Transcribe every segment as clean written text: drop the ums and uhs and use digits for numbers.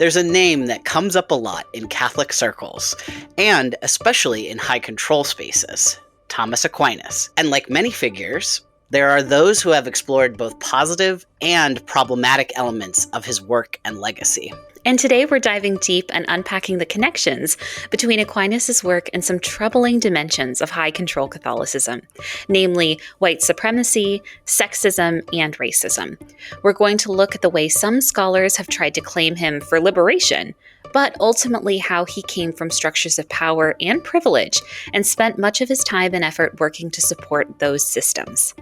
There's a name that comes up a lot in Catholic circles, and especially in high control spaces: Thomas Aquinas. And like many figures, there are those who have explored both positive and problematic elements of his work and legacy. And today we're diving deep and unpacking the connections between Aquinas' work and some troubling dimensions of high control Catholicism, namely white supremacy, sexism, and racism. We're going to look at the way some scholars have tried to claim him for liberation, but ultimately how he came from structures of power and privilege and spent much of his time and effort working to support those systems.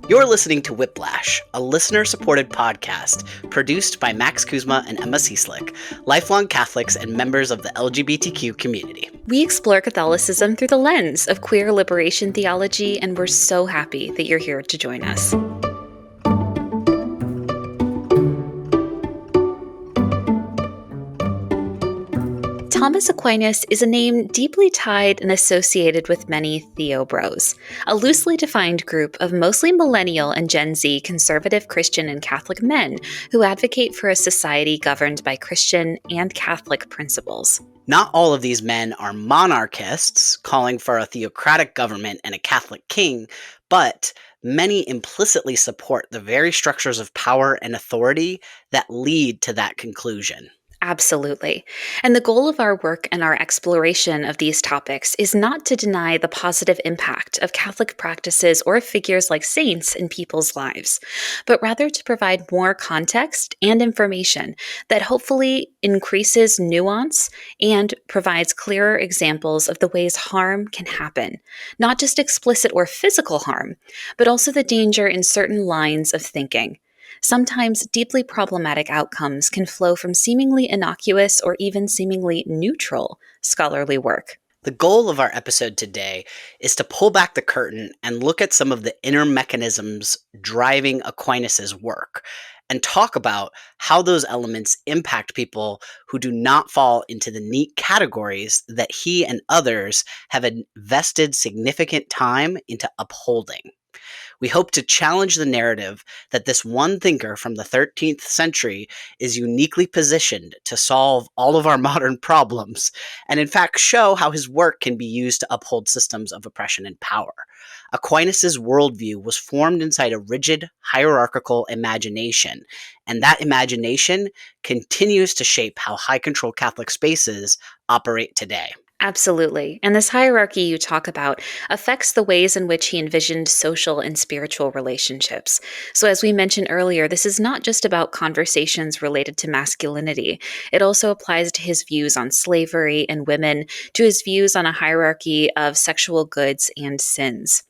You're listening to Whiplash, a listener-supported podcast produced by Max Kuzma and Emma Cieslik, lifelong Catholics and members of the LGBTQ community. We explore Catholicism through the lens of queer liberation theology, and we're so happy that you're here to join us. Thomas Aquinas is a name deeply tied and associated with many theobros, a loosely defined group of mostly millennial and Gen Z conservative Christian and Catholic men who advocate for a society governed by Christian and Catholic principles. Not all of these men are monarchists, calling for a theocratic government and a Catholic king, but many implicitly support the very structures of power and authority that lead to that conclusion. Absolutely. And the goal of our work and our exploration of these topics is not to deny the positive impact of Catholic practices or figures like saints in people's lives, but rather to provide more context and information that hopefully increases nuance and provides clearer examples of the ways harm can happen, not just explicit or physical harm, but also the danger in certain lines of thinking. Sometimes deeply problematic outcomes can flow from seemingly innocuous or even seemingly neutral scholarly work. The goal of our episode today is to pull back the curtain and look at some of the inner mechanisms driving Aquinas' work and talk about how those elements impact people who do not fall into the neat categories that he and others have invested significant time into upholding. We hope to challenge the narrative that this one thinker from the 13th century is uniquely positioned to solve all of our modern problems, and in fact show how his work can be used to uphold systems of oppression and power. Aquinas' worldview was formed inside a rigid, hierarchical imagination, and that imagination continues to shape how high-control Catholic spaces operate today. Absolutely. And this hierarchy you talk about affects the ways in which he envisioned social and spiritual relationships. So as we mentioned earlier, this is not just about conversations related to masculinity. It also applies to his views on slavery and women, to his views on a hierarchy of sexual goods and sins.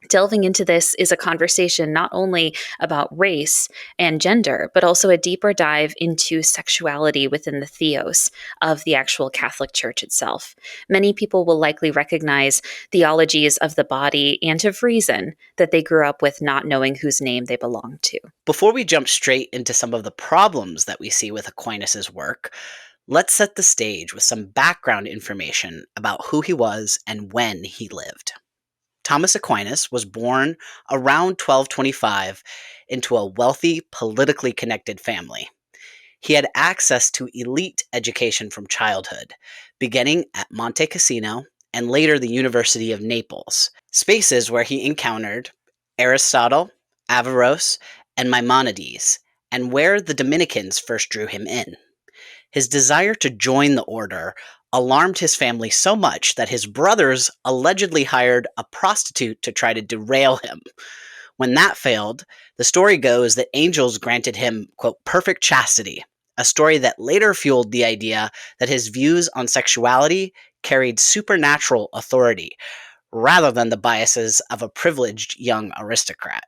Delving into this is a conversation not only about race and gender, but also a deeper dive into sexuality within the theos of the actual Catholic Church itself. Many people will likely recognize theologies of the body and of reason that they grew up with, not knowing whose name they belong to. Before we jump straight into some of the problems that we see with Aquinas' work, let's set the stage with some background information about who he was and when he lived. Thomas Aquinas was born around 1225 into a wealthy, politically connected family. He had access to elite education from childhood, beginning at Monte Cassino and later the University of Naples, spaces where he encountered Aristotle, Averroes, and Maimonides, and where the Dominicans first drew him in. His desire to join the order alarmed his family so much that his brothers allegedly hired a prostitute to try to derail him. When that failed, the story goes that angels granted him, quote, perfect chastity, a story that later fueled the idea that his views on sexuality carried supernatural authority, rather than the biases of a privileged young aristocrat.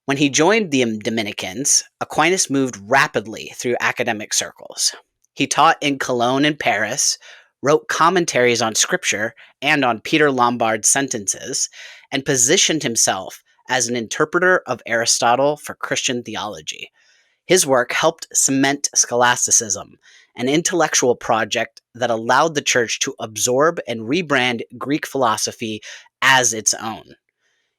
When he joined the Dominicans, Aquinas moved rapidly through academic circles. He taught in Cologne and Paris, wrote commentaries on scripture and on Peter Lombard's sentences, and positioned himself as an interpreter of Aristotle for Christian theology. His work helped cement scholasticism, an intellectual project that allowed the church to absorb and rebrand Greek philosophy as its own.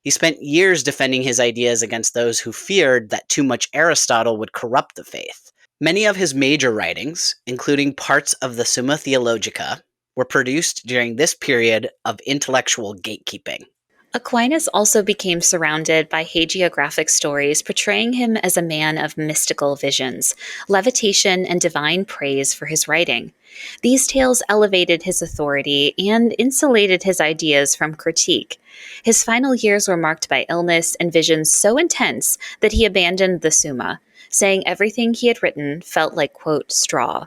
He spent years defending his ideas against those who feared that too much Aristotle would corrupt the faith. Many of his major writings, including parts of the Summa Theologica, were produced during this period of intellectual gatekeeping. Aquinas also became surrounded by hagiographic stories portraying him as a man of mystical visions, levitation, and divine praise for his writing. These tales elevated his authority and insulated his ideas from critique. His final years were marked by illness and visions so intense that he abandoned the Summa, saying everything he had written felt like, quote, straw.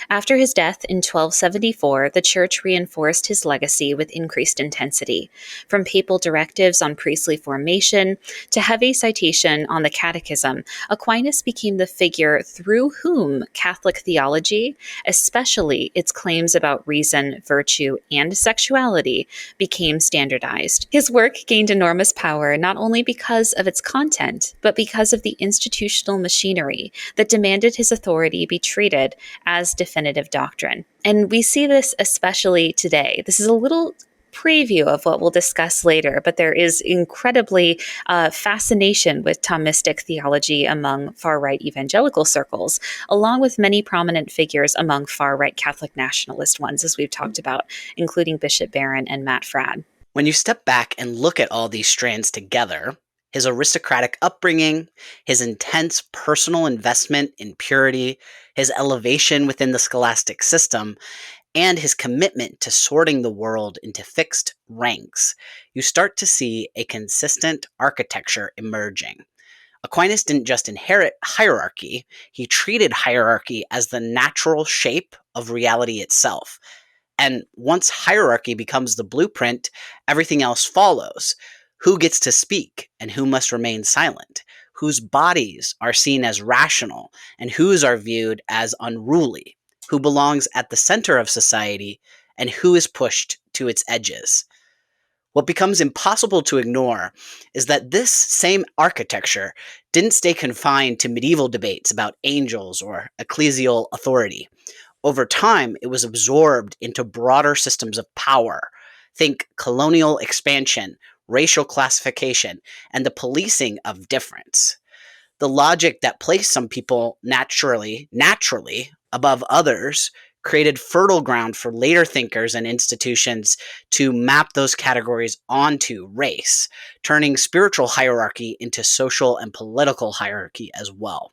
After his death in 1274, the Church reinforced his legacy with increased intensity, from papal directives on priestly formation to heavy citation on the Catechism. Aquinas became the figure through whom Catholic theology, especially its claims about reason, virtue, and sexuality, became standardized. His work gained enormous power not only because of its content, but because of the institutional machinery that demanded his authority be treated as definitive doctrine. And we see this especially today. This is a little preview of what we'll discuss later, but there is incredibly fascination with Thomistic theology among far-right evangelical circles, along with many prominent figures among far-right Catholic nationalist ones, as we've talked about, including Bishop Barron and Matt Fradd. When you step back and look at all these strands together, his aristocratic upbringing, his intense personal investment in purity, his elevation within the scholastic system, and his commitment to sorting the world into fixed ranks, you start to see a consistent architecture emerging. Aquinas didn't just inherit hierarchy, he treated hierarchy as the natural shape of reality itself. And once hierarchy becomes the blueprint, everything else follows. Who gets to speak and who must remain silent? Whose bodies are seen as rational and whose are viewed as unruly? Who belongs at the center of society and who is pushed to its edges? What becomes impossible to ignore is that this same architecture didn't stay confined to medieval debates about angels or ecclesial authority. Over time, it was absorbed into broader systems of power. Think colonial expansion, racial classification, and the policing of difference. The logic that placed some people naturally above others created fertile ground for later thinkers and institutions to map those categories onto race, turning spiritual hierarchy into social and political hierarchy as well.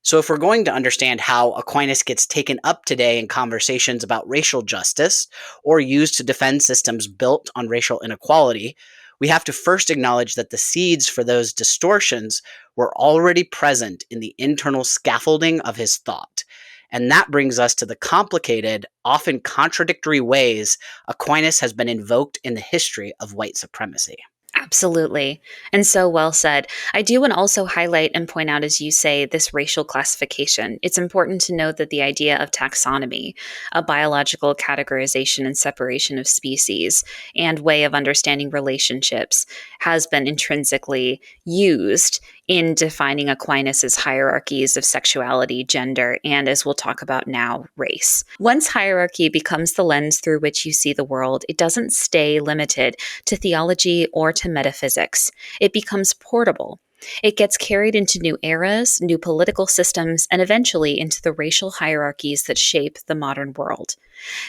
So if we're going to understand how Aquinas gets taken up today in conversations about racial justice or used to defend systems built on racial inequality, we have to first acknowledge that the seeds for those distortions were already present in the internal scaffolding of his thought. And that brings us to the complicated, often contradictory ways Aquinas has been invoked in the history of white supremacy. Absolutely. And so well said. I do want to also highlight and point out, as you say, this racial classification. It's important to note that the idea of taxonomy, a biological categorization and separation of species, and way of understanding relationships, has been intrinsically used in defining Aquinas' hierarchies of sexuality, gender, and, as we'll talk about now, race. Once hierarchy becomes the lens through which you see the world, it doesn't stay limited to theology or to metaphysics. It becomes portable. It gets carried into new eras, new political systems, and eventually into the racial hierarchies that shape the modern world.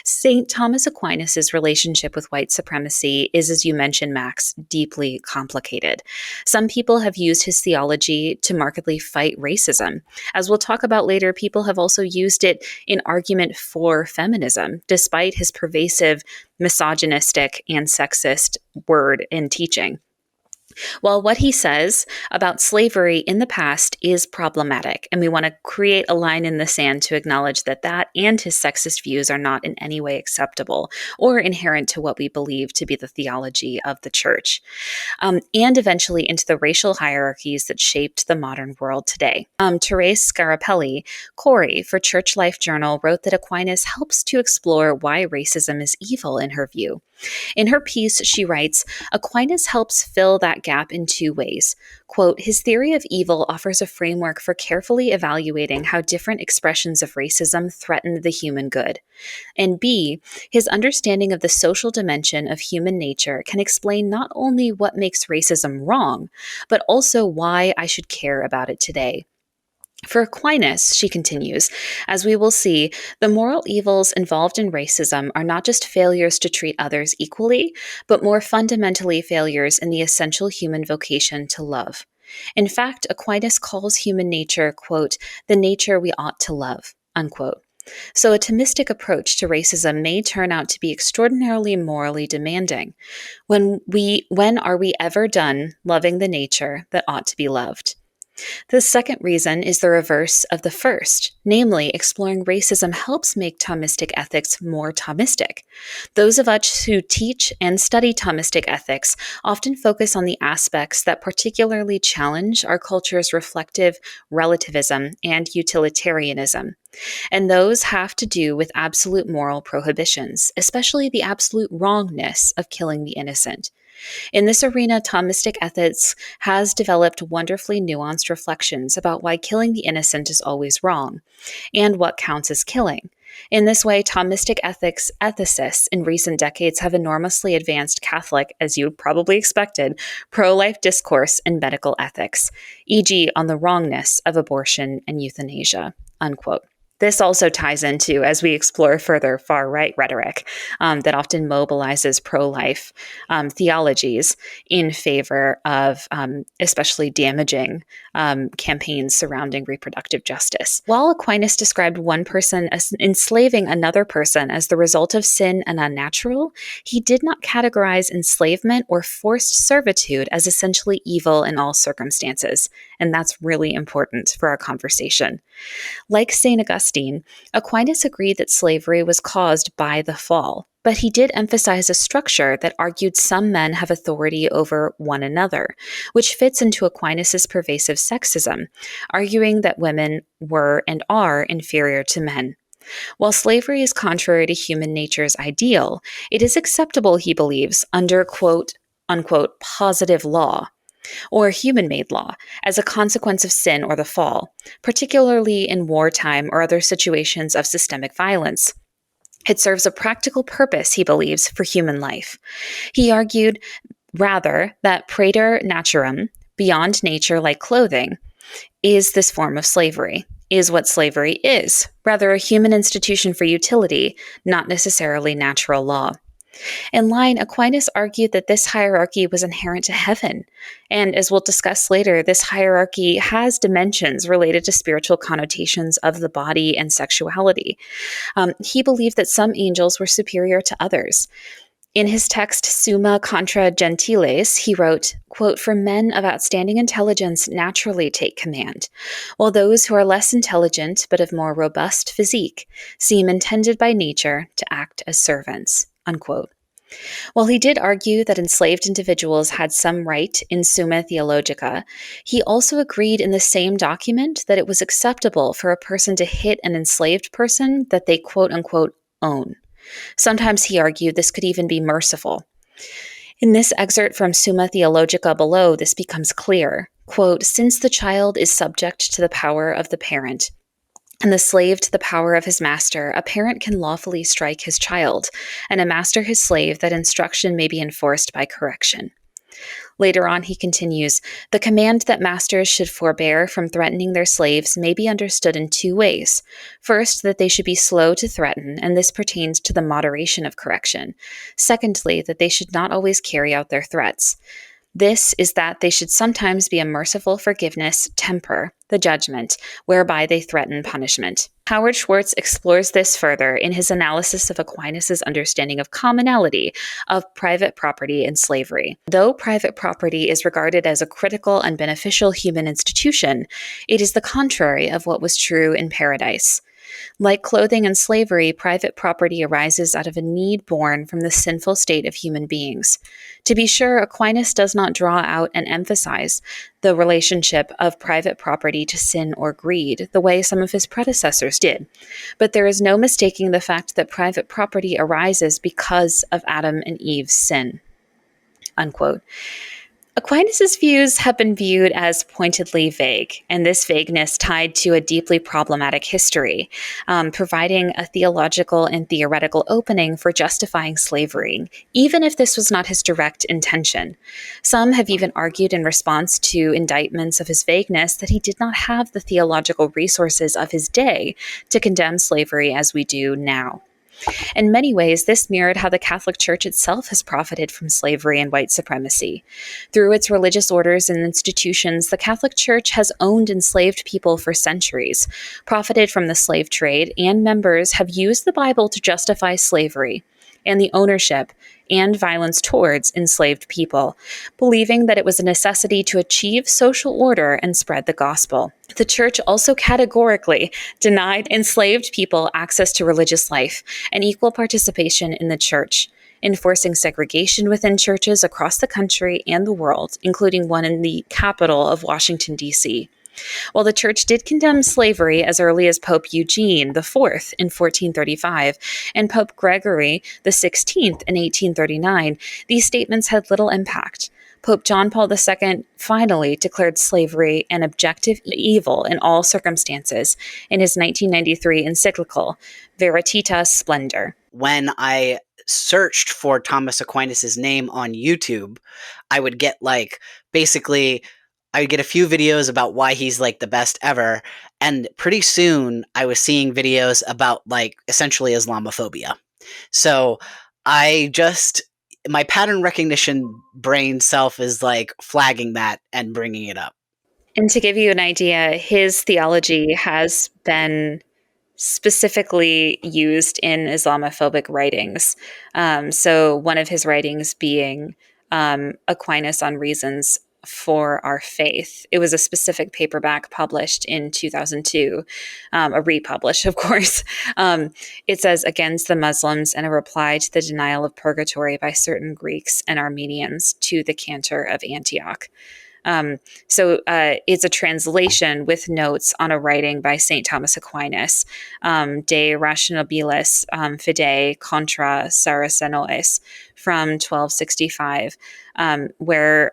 St. Thomas Aquinas' relationship with white supremacy is, as you mentioned, Max, deeply complicated. Some people have used his theology to markedly fight racism. As we'll talk about later, people have also used it in argument for feminism, despite his pervasive misogynistic and sexist word and teaching. While what he says about slavery in the past is problematic, and we want to create a line in the sand to acknowledge that that and his sexist views are not in any way acceptable or inherent to what we believe to be the theology of the church, and eventually into the racial hierarchies that shaped the modern world today. Therese Scarapelli, Corey, for Church Life Journal, wrote that Aquinas helps to explore why racism is evil in her view. In her piece, she writes, Aquinas helps fill that gap in two ways. Quote, his theory of evil offers a framework for carefully evaluating how different expressions of racism threaten the human good. And B, his understanding of the social dimension of human nature can explain not only what makes racism wrong, but also why I should care about it today. For Aquinas, she continues, as we will see, the moral evils involved in racism are not just failures to treat others equally, but more fundamentally failures in the essential human vocation to love. In fact, Aquinas calls human nature, quote, the nature we ought to love, unquote. So a Thomistic approach to racism may turn out to be extraordinarily morally demanding. When are we ever done loving the nature that ought to be loved? The second reason is the reverse of the first, namely, exploring racism helps make Thomistic ethics more Thomistic. Those of us who teach and study Thomistic ethics often focus on the aspects that particularly challenge our culture's reflective relativism and utilitarianism. And those have to do with absolute moral prohibitions, especially the absolute wrongness of killing the innocent. In this arena, Thomistic ethics has developed wonderfully nuanced reflections about why killing the innocent is always wrong, and what counts as killing. In this way, Thomistic ethics ethicists in recent decades have enormously advanced Catholic, as you probably expected, pro-life discourse in medical ethics, e.g. on the wrongness of abortion and euthanasia, unquote. This also ties into, as we explore further, far-right rhetoric that often mobilizes pro-life theologies in favor of especially damaging campaigns surrounding reproductive justice. While Aquinas described one person as enslaving another person as the result of sin and unnatural, he did not categorize enslavement or forced servitude as essentially evil in all circumstances. And that's really important for our conversation. Like St. Augustine, Aquinas agreed that slavery was caused by the fall, but he did emphasize a structure that argued some men have authority over one another, which fits into Aquinas' pervasive sexism, arguing that women were and are inferior to men. While slavery is contrary to human nature's ideal, it is acceptable, he believes, under quote, unquote, positive law, or human-made law, as a consequence of sin or the fall, particularly in wartime or other situations of systemic violence. It serves a practical purpose, he believes, for human life. He argued, rather, that praeter naturam, beyond nature like clothing, is this form of slavery, is what slavery is, rather a human institution for utility, not necessarily natural law. In line, Aquinas argued that this hierarchy was inherent to heaven. And as we'll discuss later, this hierarchy has dimensions related to spiritual connotations of the body and sexuality. He believed that some angels were superior to others. In his text, Summa contra Gentiles, he wrote, quote, for men of outstanding intelligence naturally take command, while those who are less intelligent but of more robust physique seem intended by nature to act as servants, unquote. While he did argue that enslaved individuals had some right in Summa Theologica, he also agreed in the same document that it was acceptable for a person to hit an enslaved person that they quote-unquote own. Sometimes he argued this could even be merciful. In this excerpt from Summa Theologica below, this becomes clear. Quote, since the child is subject to the power of the parent, and the slave to the power of his master, a parent can lawfully strike his child, and a master his slave, that instruction may be enforced by correction. Later on, he continues, the command that masters should forbear from threatening their slaves may be understood in two ways. First, that they should be slow to threaten, and this pertains to the moderation of correction. Secondly, that they should not always carry out their threats. This is that they should sometimes be a merciful forgiveness temper the judgment, whereby they threaten punishment. Howard Schwartz explores this further in his analysis of Aquinas' understanding of commonality of private property and slavery. Though private property is regarded as a critical and beneficial human institution, it is the contrary of what was true in paradise. Like clothing and slavery, private property arises out of a need born from the sinful state of human beings. To be sure, Aquinas does not draw out and emphasize the relationship of private property to sin or greed, the way some of his predecessors did. But there is no mistaking the fact that private property arises because of Adam and Eve's sin. Unquote. Aquinas' views have been viewed as pointedly vague, and this vagueness tied to a deeply problematic history, providing a theological and theoretical opening for justifying slavery, even if this was not his direct intention. Some have even argued in response to indictments of his vagueness that he did not have the theological resources of his day to condemn slavery as we do now. In many ways, this mirrored how the Catholic Church itself has profited from slavery and white supremacy. Through its religious orders and institutions, the Catholic Church has owned enslaved people for centuries, profited from the slave trade, and members have used the Bible to justify slavery and the ownership and violence towards enslaved people, believing that it was a necessity to achieve social order and spread the gospel. The church also categorically denied enslaved people access to religious life and equal participation in the church, enforcing segregation within churches across the country and the world, including one in the capital of Washington, D.C. While the church did condemn slavery as early as Pope Eugene IV in 1435 and Pope Gregory XVI in 1839, these statements had little impact. Pope John Paul II finally declared slavery an objective evil in all circumstances in his 1993 encyclical, Veritatis Splendor. When I searched for Thomas Aquinas' name on YouTube, I would get basically I would get a few videos about why he's the best ever, and pretty soon I was seeing videos about essentially Islamophobia. So my pattern recognition brain self is flagging that and bringing it up. And to give you an idea, his theology has been specifically used in Islamophobic writings. So one of his writings being Aquinas on Reasons for Our Faith. It was a specific paperback published in 2002, a republish, of course. It says, against the Muslims and a reply to the denial of purgatory by certain Greeks and Armenians to the Cantor of Antioch. So it's a translation with notes on a writing by St. Thomas Aquinas, De Rationabilis Fidei contra Saracenois, from 1265, where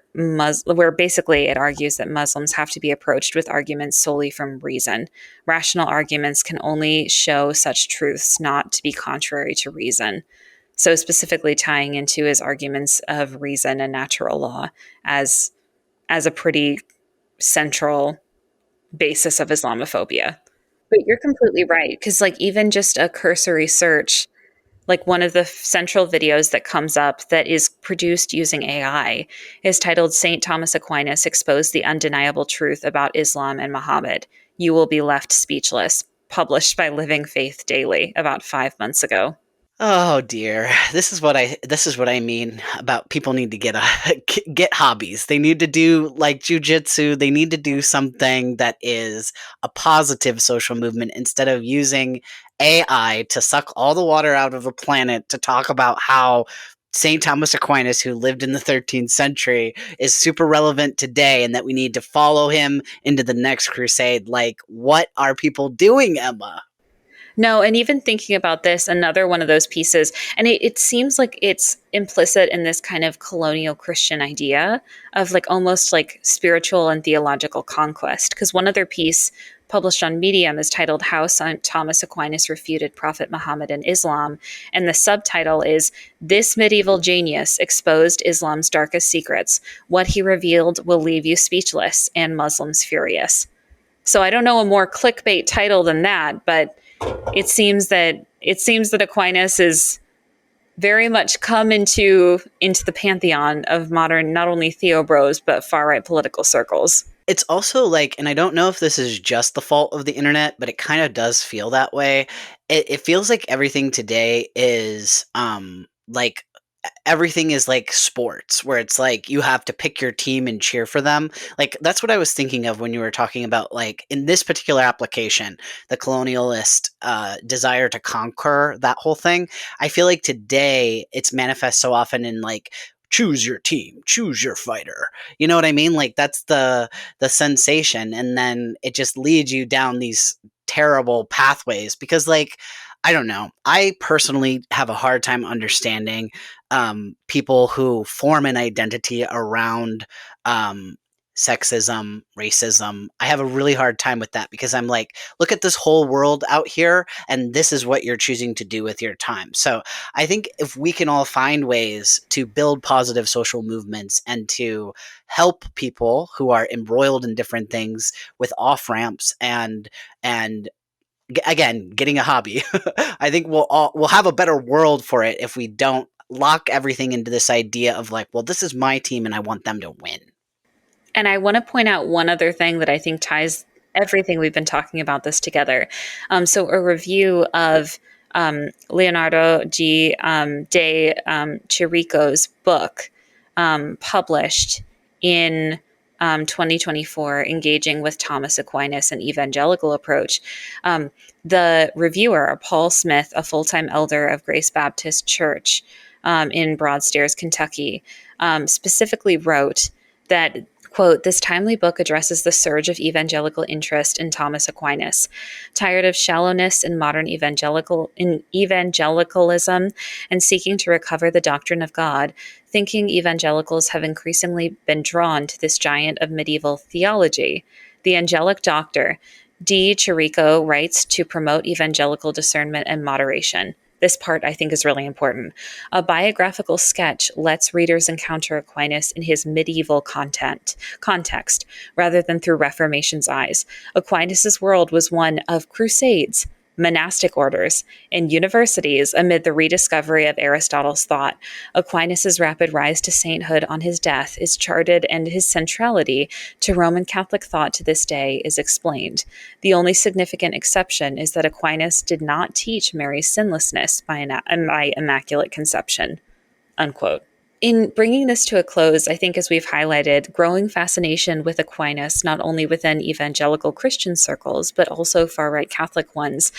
basically it argues that Muslims have to be approached with arguments solely from reason. Rational arguments can only show such truths not to be contrary to reason. So specifically tying into his arguments of reason and natural law as a pretty central basis of Islamophobia. But you're completely right, because even just a cursory search, one of the central videos that comes up that is produced using AI is titled St. Thomas Aquinas Exposed the Undeniable Truth About Islam and Muhammad. You will be left speechless, published by Living Faith Daily about 5 months ago. Oh dear. This is what I mean about people need to get hobbies. They need to do jujitsu. They need to do something that is a positive social movement instead of using AI to suck all the water out of the planet to talk about how St. Thomas Aquinas, who lived in the 13th century, is super relevant today and that we need to follow him into the next crusade. What are people doing, Emma? No, and even thinking about this, another one of those pieces, and it seems like it's implicit in this kind of colonial Christian idea of almost spiritual and theological conquest. Because one other piece published on Medium is titled How St. Thomas Aquinas Refuted Prophet Muhammad and Islam. And the subtitle is This Medieval Genius Exposed Islam's Darkest Secrets. What he revealed will leave you speechless and Muslims furious. So I don't know a more clickbait title than that, but it seems that Aquinas is very much come into the pantheon of modern, not only theobros, but far-right political circles. It's also and I don't know if this is just the fault of the internet, but it kind of does feel that way. It feels like everything today is everything is like sports where it's like you have to pick your team and cheer for them. Like that's what I was thinking of when you were talking about, like, in this particular application, the colonialist desire to conquer, that whole thing. I feel like today it's manifest so often in like, choose your team, choose your fighter. You know what I mean? Like that's the sensation, and then it just leads you down these terrible pathways because, like, I don't know. I personally have a hard time understanding people who form an identity around um, sexism, racism. I have a really hard time with that because I'm like, look at this whole world out here, and this is what you're choosing to do with your time. So I think if we can all find ways to build positive social movements and to help people who are embroiled in different things with off ramps and again, getting a hobby. I think we'll have a better world for it if we don't lock everything into this idea of like, well, this is my team and I want them to win. And I want to point out one other thing that I think ties everything we've been talking about this together. So, a review of Leonardo de Chirico's book, published in 2024, Engaging with Thomas Aquinas, an Evangelical Approach. The reviewer, Paul Smith, a full-time elder of Grace Baptist Church in Broadstairs, Kentucky, specifically wrote that, quote, "This timely book addresses the surge of evangelical interest in Thomas Aquinas. Tired of shallowness in modern evangelicalism and seeking to recover the doctrine of God, thinking evangelicals have increasingly been drawn to this giant of medieval theology. The angelic doctor, D. Chirico, writes to promote evangelical discernment and moderation." This part I think is really important. "A biographical sketch lets readers encounter Aquinas in his medieval context, rather than through Reformation's eyes. Aquinas' world was one of crusades, monastic orders, and universities amid the rediscovery of Aristotle's thought. Aquinas' rapid rise to sainthood on his death is charted, and his centrality to Roman Catholic thought to this day is explained. The only significant exception is that Aquinas did not teach Mary's sinlessness by immaculate conception." Unquote. In bringing this to a close, I think, as we've highlighted, growing fascination with Aquinas, not only within evangelical Christian circles, but also far-right Catholic ones,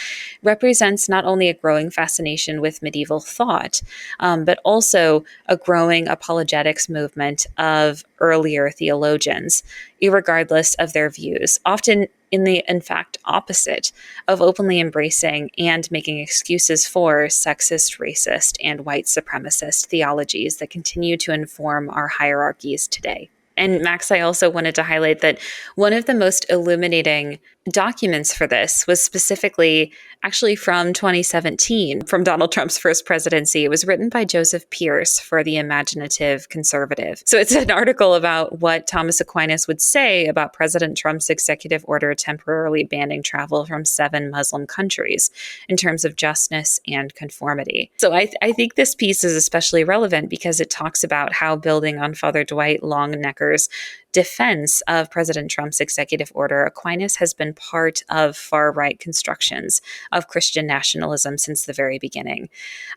represents not only a growing fascination with medieval thought, but also a growing apologetics movement of earlier theologians, irregardless of their views, often in fact, opposite of openly embracing and making excuses for sexist, racist, and white supremacist theologies that continue to inform our hierarchies today. And Max, I also wanted to highlight that one of the most illuminating documents for this was specifically actually from 2017, from Donald Trump's first presidency. It was written by Joseph Pierce for The Imaginative Conservative. So it's an article about what Thomas Aquinas would say about President Trump's executive order temporarily banning travel from 7 Muslim countries in terms of justness and conformity. So I think this piece is especially relevant because it talks about how, building on Father Dwight Longnecker's defense of President Trump's executive order, Aquinas has been part of far-right constructions of Christian nationalism since the very beginning.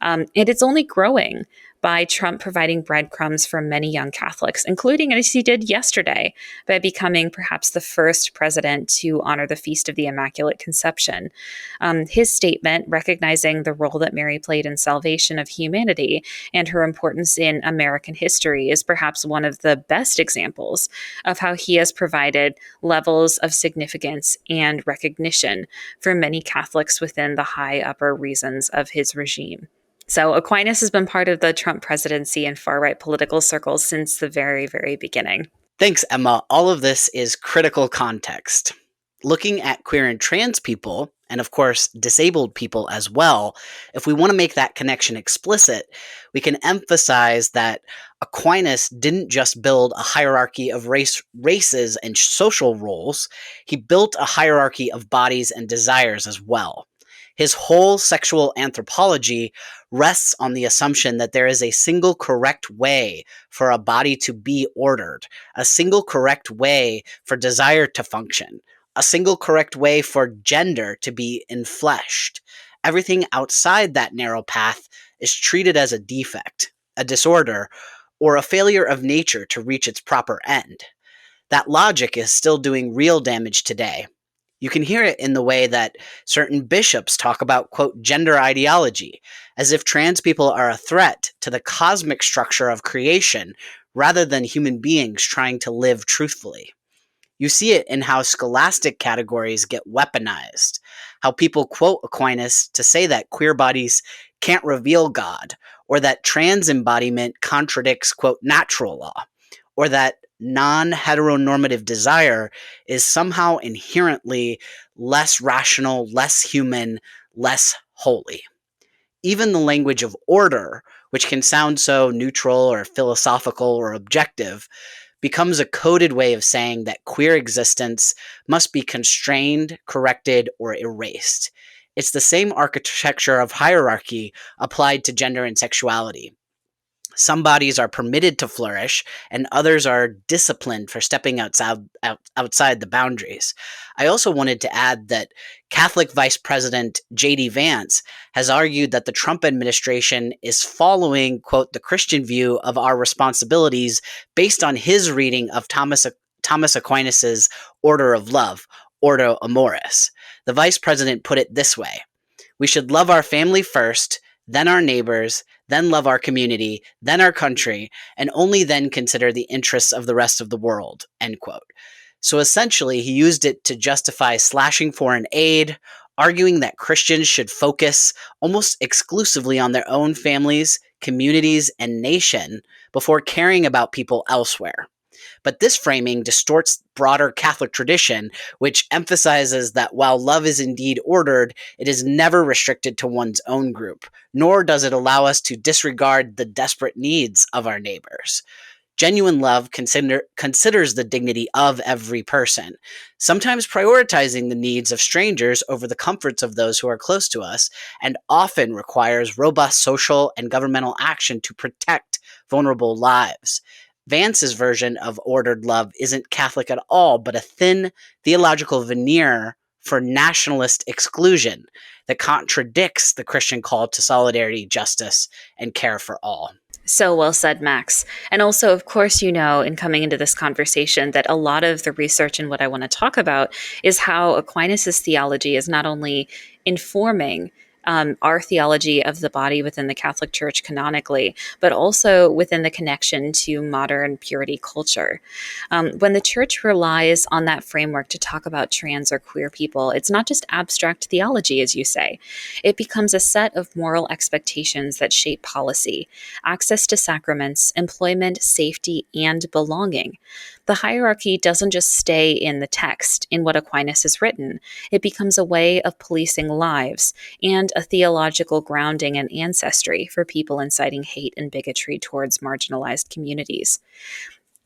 And it's only growing by Trump providing breadcrumbs for many young Catholics, including, as he did yesterday, by becoming perhaps the first president to honor the Feast of the Immaculate Conception. His statement, recognizing the role that Mary played in salvation of humanity and her importance in American history, is perhaps one of the best examples of how he has provided levels of significance and recognition for many Catholics within the high upper reasons of his regime. So Aquinas has been part of the Trump presidency and far-right political circles since the very, very beginning. Thanks, Emma. All of this is critical context. Looking at queer and trans people, and of course, disabled people as well, if we want to make that connection explicit, we can emphasize that Aquinas didn't just build a hierarchy of races and social roles, he built a hierarchy of bodies and desires as well. His whole sexual anthropology rests on the assumption that there is a single correct way for a body to be ordered, a single correct way for desire to function, a single correct way for gender to be enfleshed. Everything outside that narrow path is treated as a defect, a disorder, or a failure of nature to reach its proper end. That logic is still doing real damage today. You can hear it in the way that certain bishops talk about, quote, gender ideology, as if trans people are a threat to the cosmic structure of creation rather than human beings trying to live truthfully. You see it in how scholastic categories get weaponized, how people quote Aquinas to say that queer bodies can't reveal God, or that trans embodiment contradicts, quote, natural law, or that non-heteronormative desire is somehow inherently less rational, less human, less holy. Even the language of order, which can sound so neutral or philosophical or objective, becomes a coded way of saying that queer existence must be constrained, corrected, or erased. It's the same architecture of hierarchy applied to gender and sexuality. Some bodies are permitted to flourish, and others are disciplined for stepping outside the boundaries. I also wanted to add that Catholic Vice President J.D. Vance has argued that the Trump administration is following, quote, the Christian view of our responsibilities based on his reading of Thomas Aquinas' Order of Love, Ordo Amoris. The vice president put it this way: we should love our family first, then our neighbors, then love our community, then our country, and only then consider the interests of the rest of the world, end quote. So essentially, he used it to justify slashing foreign aid, arguing that Christians should focus almost exclusively on their own families, communities, and nation before caring about people elsewhere. But this framing distorts broader Catholic tradition, which emphasizes that while love is indeed ordered, it is never restricted to one's own group, nor does it allow us to disregard the desperate needs of our neighbors. Genuine love considers the dignity of every person, sometimes prioritizing the needs of strangers over the comforts of those who are close to us, and often requires robust social and governmental action to protect vulnerable lives. Vance's version of ordered love isn't Catholic at all, but a thin theological veneer for nationalist exclusion that contradicts the Christian call to solidarity, justice, and care for all. So well said, Max. And also, of course, you know, in coming into this conversation, that a lot of the research and what I want to talk about is how Aquinas' theology is not only informing our theology of the body within the Catholic Church canonically, but also within the connection to modern purity culture. When the Church relies on that framework to talk about trans or queer people, it's not just abstract theology, as you say. It becomes a set of moral expectations that shape policy, access to sacraments, employment, safety, and belonging. The hierarchy doesn't just stay in the text, in what Aquinas has written. It becomes a way of policing lives and a theological grounding and ancestry for people inciting hate and bigotry towards marginalized communities.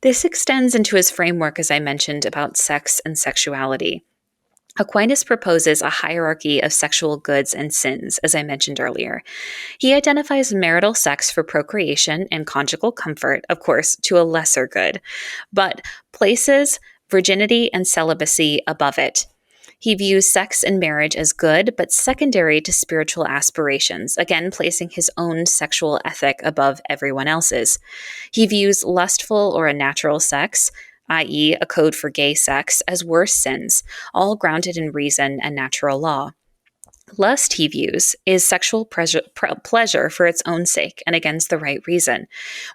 This extends into his framework, as I mentioned, about sex and sexuality. Aquinas proposes a hierarchy of sexual goods and sins, as I mentioned earlier. He identifies marital sex for procreation and conjugal comfort, of course, to a lesser good, but places virginity and celibacy above it. He views sex and marriage as good, but secondary to spiritual aspirations, again, placing his own sexual ethic above everyone else's. He views lustful or unnatural sex, i.e., a code for gay sex, as worse sins, all grounded in reason and natural law. Lust, he views, is sexual pleasure for its own sake and against the right reason,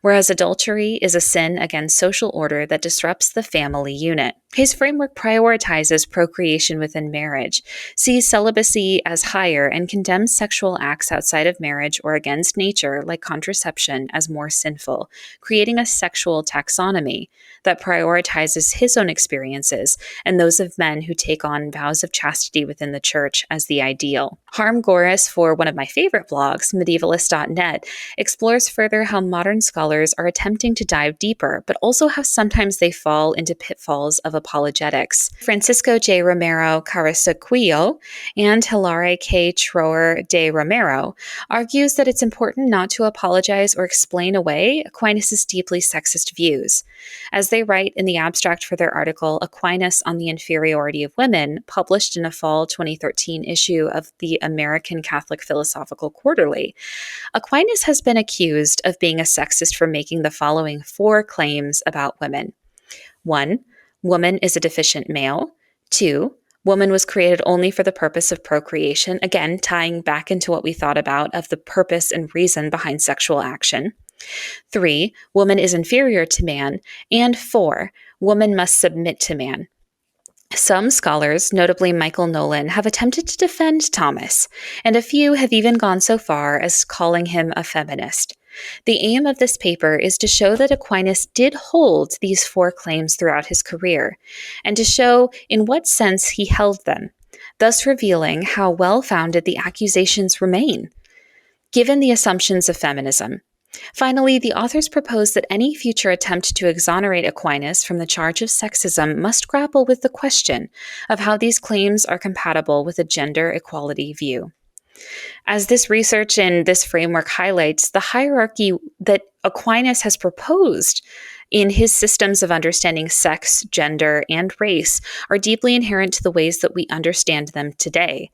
whereas adultery is a sin against social order that disrupts the family unit. His framework prioritizes procreation within marriage, sees celibacy as higher, and condemns sexual acts outside of marriage or against nature, like contraception, as more sinful, creating a sexual taxonomy that prioritizes his own experiences and those of men who take on vows of chastity within the church as the ideal. Harm Goris, for one of my favorite blogs, medievalist.net, explores further how modern scholars are attempting to dive deeper, but also how sometimes they fall into pitfalls of apologetics. Francisco J. Romero Carrasquillo and Hilary K. Troer de Romero argues that it's important not to apologize or explain away Aquinas' deeply sexist views. As they write in the abstract for their article, Aquinas on the Inferiority of Women, published in a fall 2013 issue of of the American Catholic Philosophical Quarterly. Aquinas has been accused of being a sexist for making the following 4 claims about women. 1. Woman is a deficient male. 2. Woman was created only for the purpose of procreation, again, tying back into what we thought about of the purpose and reason behind sexual action. 3. Woman is inferior to man. And 4. Woman must submit to man. Some scholars, notably Michael Nolan, have attempted to defend Thomas, and a few have even gone so far as calling him a feminist. The aim of this paper is to show that Aquinas did hold these 4 claims throughout his career, and to show in what sense he held them, thus revealing how well-founded the accusations remain, given the assumptions of feminism. Finally, the authors propose that any future attempt to exonerate Aquinas from the charge of sexism must grapple with the question of how these claims are compatible with a gender equality view. As this research and this framework highlights, the hierarchy that Aquinas has proposed in his systems of understanding sex, gender, and race are deeply inherent to the ways that we understand them today.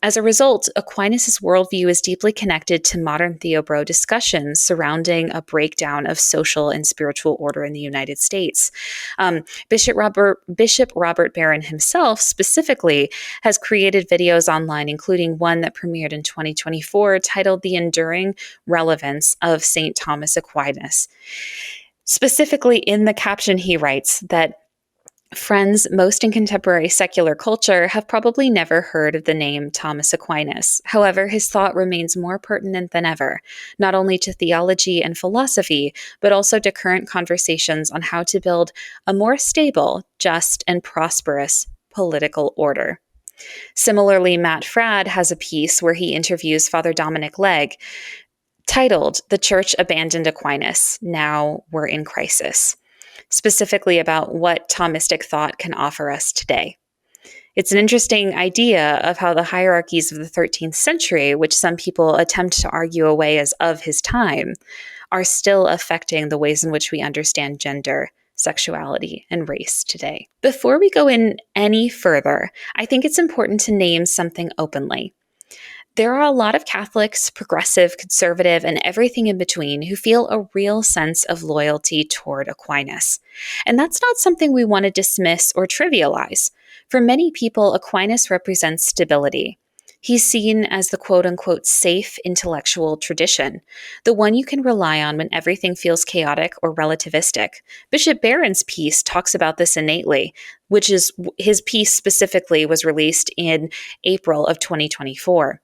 As a result, Aquinas' worldview is deeply connected to modern theobro discussions surrounding a breakdown of social and spiritual order in the United States. Bishop Robert Barron himself specifically has created videos online, including one that premiered in 2024 titled The Enduring Relevance of St. Thomas Aquinas. Specifically, in the caption, he writes that friends most in contemporary secular culture have probably never heard of the name Thomas Aquinas. However, his thought remains more pertinent than ever, not only to theology and philosophy, but also to current conversations on how to build a more stable, just, and prosperous political order. Similarly, Matt Fradd has a piece where he interviews Father Dominic Legge, titled "The Church Abandoned Aquinas, Now We're in Crisis," specifically about what Thomistic thought can offer us today. It's an interesting idea of how the hierarchies of the 13th century, which some people attempt to argue away as of his time, are still affecting the ways in which we understand gender, sexuality, and race today. Before we go in any further, I think it's important to name something openly. There are a lot of Catholics, progressive, conservative, and everything in between who feel a real sense of loyalty toward Aquinas. And that's not something we want to dismiss or trivialize. For many people, Aquinas represents stability. He's seen as the quote-unquote safe intellectual tradition, the one you can rely on when everything feels chaotic or relativistic. Bishop Barron's piece talks about this innately, which is his piece specifically was released in April of 2024.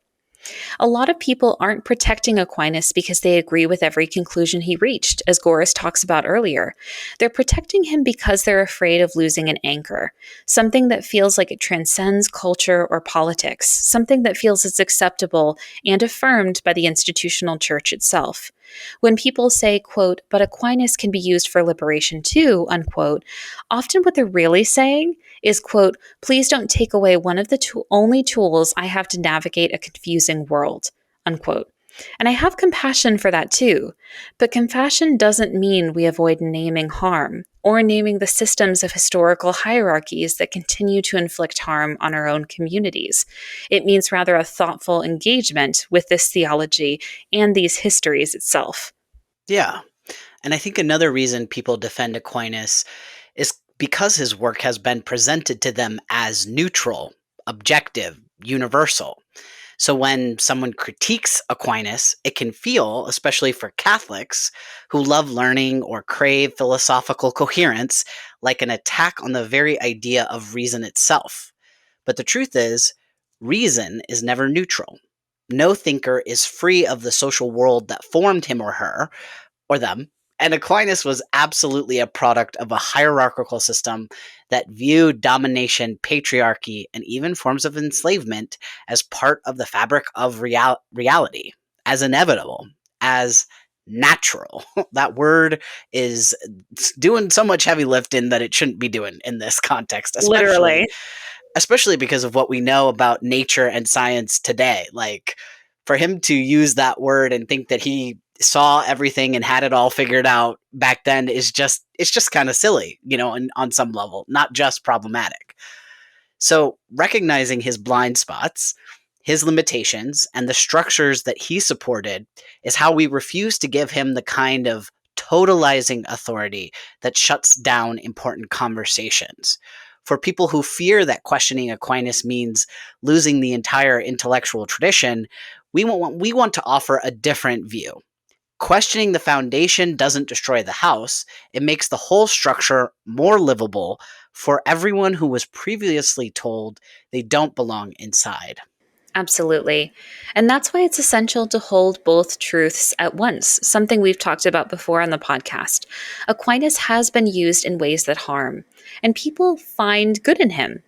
A lot of people aren't protecting Aquinas because they agree with every conclusion he reached, as Goris talks about earlier. They're protecting him because they're afraid of losing an anchor, something that feels like it transcends culture or politics, something that feels it's acceptable and affirmed by the institutional church itself. When people say, quote, "but Aquinas can be used for liberation too," unquote, often what they're really saying is, quote, "please don't take away one of the only tools I have to navigate a confusing world," unquote. And I have compassion for that too. But compassion doesn't mean we avoid naming harm or naming the systems of historical hierarchies that continue to inflict harm on our own communities. It means rather a thoughtful engagement with this theology and these histories itself. Yeah. And I think another reason people defend Aquinas is because his work has been presented to them as neutral, objective, universal. So when someone critiques Aquinas, it can feel, especially for Catholics who love learning or crave philosophical coherence, like an attack on the very idea of reason itself. But the truth is, reason is never neutral. No thinker is free of the social world that formed him or her, or them. And Aquinas was absolutely a product of a hierarchical system that viewed domination, patriarchy, and even forms of enslavement as part of the fabric of reality, as inevitable, as natural. That word is doing so much heavy lifting that it shouldn't be doing in this context, Literally. especially because of what we know about nature and science today. Like, for him to use that word and think that he saw everything and had it all figured out back then it's just kind of silly, and on some level, not just problematic. So recognizing his blind spots, His limitations and the structures that he supported is how we refuse to give him the kind of totalizing authority that shuts down important conversations. For people who fear that questioning Aquinas means losing the entire intellectual tradition, we want to offer a different view. Questioning the foundation doesn't destroy the house, it makes the whole structure more livable for everyone who was previously told they don't belong inside. Absolutely. And that's why it's essential to hold both truths at once, something we've talked about before on the podcast. Aquinas has been used in ways that harm, and people find good in him.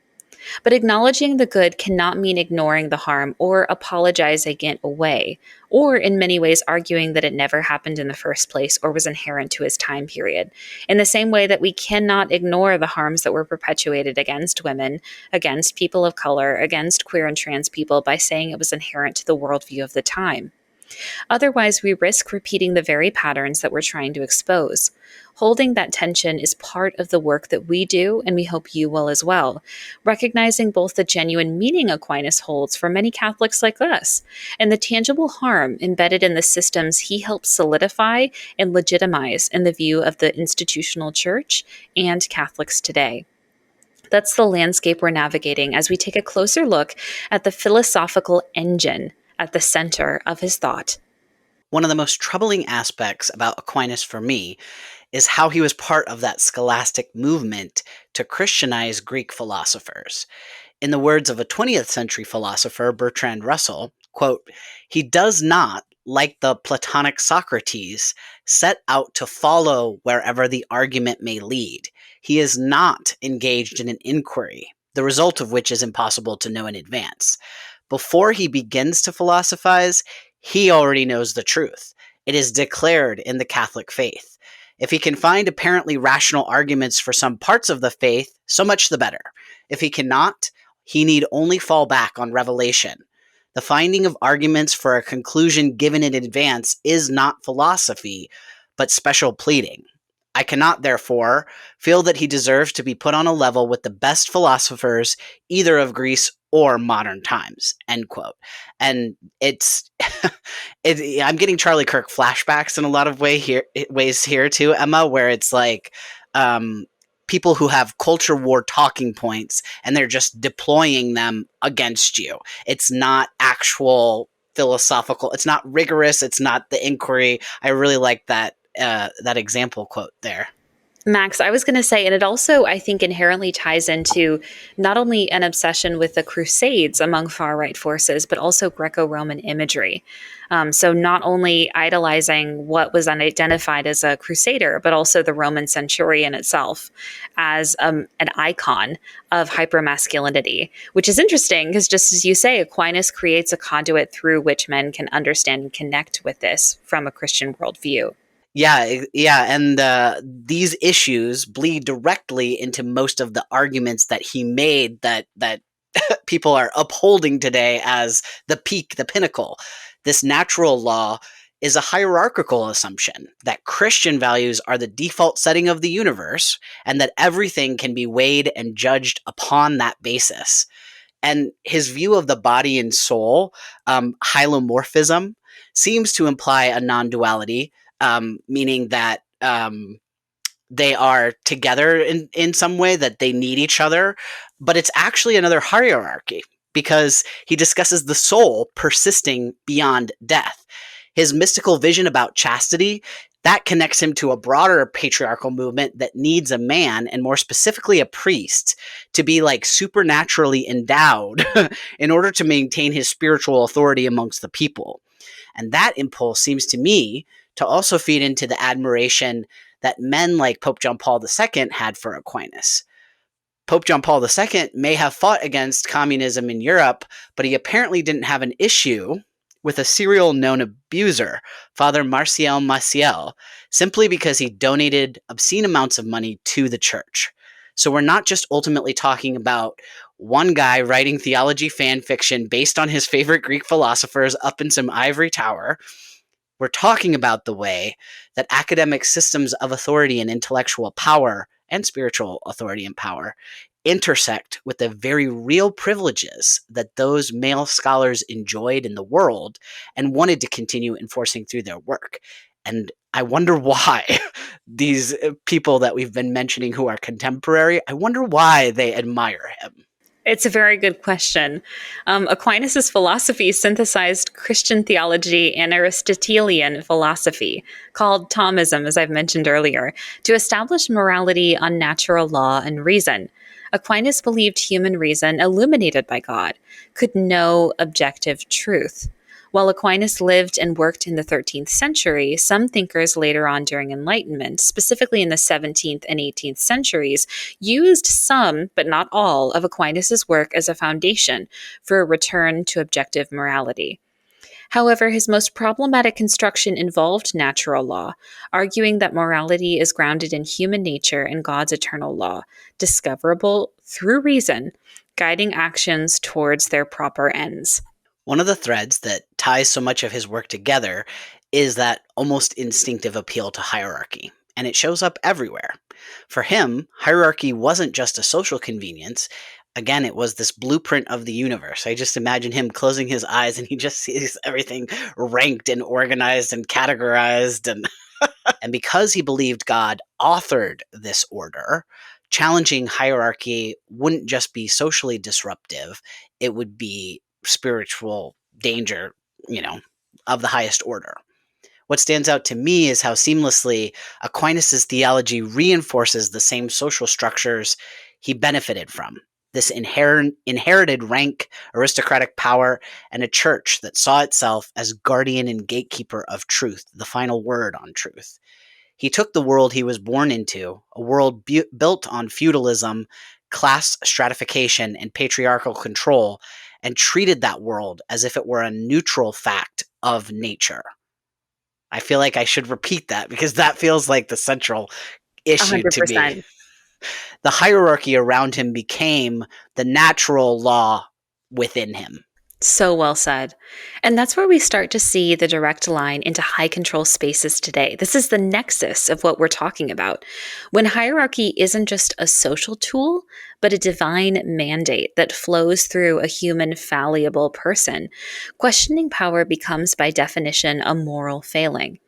But acknowledging the good cannot mean ignoring the harm or apologizing it away, or in many ways arguing that it never happened in the first place or was inherent to his time period. In the same way that we cannot ignore the harms that were perpetuated against women, against people of color, against queer and trans people by saying it was inherent to the worldview of the time. Otherwise, we risk repeating the very patterns that we're trying to expose. Holding that tension is part of the work that we do, and we hope you will as well. Recognizing both the genuine meaning Aquinas holds for many Catholics like us, and the tangible harm embedded in the systems he helps solidify and legitimize in the view of the institutional church and Catholics today. That's the landscape we're navigating as we take a closer look at the philosophical engine at the center of his thought. One of the most troubling aspects about Aquinas for me is how he was part of that scholastic movement to Christianize Greek philosophers. In the words of a 20th century philosopher, Bertrand Russell, quote, "He does not, like the Platonic Socrates, set out to follow wherever the argument may lead. He is not engaged in an inquiry, the result of which is impossible to know in advance. Before he begins to philosophize, he already knows the truth. It is declared in the Catholic faith. If he can find apparently rational arguments for some parts of the faith, so much the better. If he cannot, he need only fall back on revelation. The finding of arguments for a conclusion given in advance is not philosophy, but special pleading. I cannot, therefore, feel that he deserves to be put on a level with the best philosophers, either of Greece or modern times," end quote. And it's, I'm getting Charlie Kirk flashbacks in a lot of ways here too, Emma, where it's like people who have culture war talking points and they're just deploying them against you. It's not actual philosophical. It's not rigorous. It's not the inquiry. I really like that example quote there. Max, I was going to say, and it also, I think, inherently ties into not only an obsession with the Crusades among far right forces, but also Greco Roman imagery. So, not only idolizing what was unidentified as a crusader, but also the Roman centurion itself as an icon of hypermasculinity, which is interesting because, just as you say, Aquinas creates a conduit through which men can understand and connect with this from a Christian worldview. Yeah, and these issues bleed directly into most of the arguments that he made that people are upholding today as the peak, the pinnacle. This natural law is a hierarchical assumption that Christian values are the default setting of the universe and that everything can be weighed and judged upon that basis. And his view of the body and soul, hylomorphism, seems to imply a non-duality, meaning that they are together in some way, that they need each other. But it's actually another hierarchy because he discusses the soul persisting beyond death. His mystical vision about chastity, that connects him to a broader patriarchal movement that needs a man, and more specifically a priest, to be like supernaturally endowed in order to maintain his spiritual authority amongst the people. And that impulse seems to me to also feed into the admiration that men like Pope John Paul II had for Aquinas. Pope John Paul II may have fought against communism in Europe, but he apparently didn't have an issue with a serial known abuser, Father Marcial Maciel, simply because he donated obscene amounts of money to the church. So we're not just ultimately talking about one guy writing theology fan fiction based on his favorite Greek philosophers up in some ivory tower. We're talking about the way that academic systems of authority and intellectual power and spiritual authority and power intersect with the very real privileges that those male scholars enjoyed in the world and wanted to continue enforcing through their work. And I wonder why these people that we've been mentioning who are contemporary, I wonder why they admire him. It's a very good question. Aquinas' philosophy synthesized Christian theology and Aristotelian philosophy, called Thomism, as I've mentioned earlier, to establish morality on natural law and reason. Aquinas believed human reason, illuminated by God, could know objective truth. While Aquinas lived and worked in the 13th century, some thinkers later on during Enlightenment, specifically in the 17th and 18th centuries, used some, but not all, of Aquinas' work as a foundation for a return to objective morality. However, his most problematic construction involved natural law, arguing that morality is grounded in human nature and God's eternal law, discoverable through reason, guiding actions towards their proper ends. One of the threads that ties so much of his work together is that almost instinctive appeal to hierarchy, and it shows up everywhere. For him, hierarchy wasn't just a social convenience. Again, it was this blueprint of the universe. I just imagine him closing his eyes and he just sees everything ranked and organized and categorized. And because he believed God authored this order, challenging hierarchy wouldn't just be socially disruptive, it would be spiritual danger, of the highest order. What stands out to me is how seamlessly Aquinas' theology reinforces the same social structures he benefited from. This inherited rank, aristocratic power, and a church that saw itself as guardian and gatekeeper of truth, the final word on truth. He took the world he was born into, a world built on feudalism, class stratification, and patriarchal control, and treated that world as if it were a neutral fact of nature. I feel like I should repeat that because that feels like the central issue to me. 100%. The hierarchy around him became the natural law within him. So well said. And that's where we start to see the direct line into high control spaces today. This is the nexus of what we're talking about. When hierarchy isn't just a social tool, but a divine mandate that flows through a human fallible person, questioning power becomes by definition a moral failing.